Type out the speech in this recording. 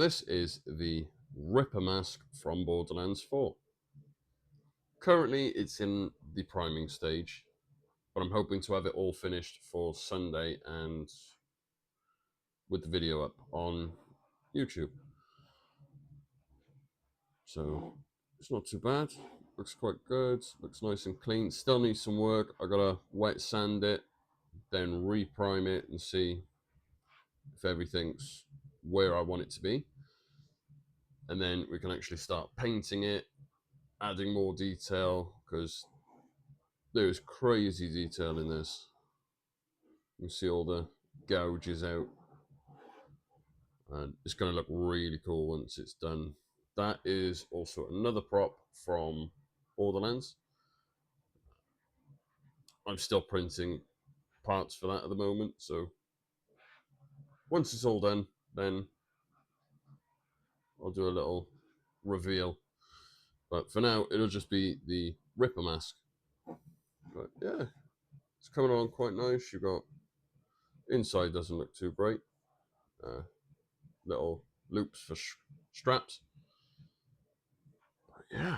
this is the Ripper mask from Borderlands 4. Currently, it's in the priming stage, but I'm hoping to have it all finished for Sunday and with the video up on YouTube. So it's not too bad. Looks quite good. Looks nice and clean. Still needs some work. I gotta wet sand it, then reprime it and see if everything's where I want it to be. And then we can actually start painting it, adding more detail, because there's crazy detail in this. You see all the gouges out, and it's going to look really cool once it's done. That is also another prop from Borderlands. I'm still printing parts for that at the moment, so once it's all done, then I'll do a little reveal. But for now, it'll just be the Ripper mask. But yeah, it's coming along quite nice. You've got inside doesn't look too great. Little loops for straps. But yeah.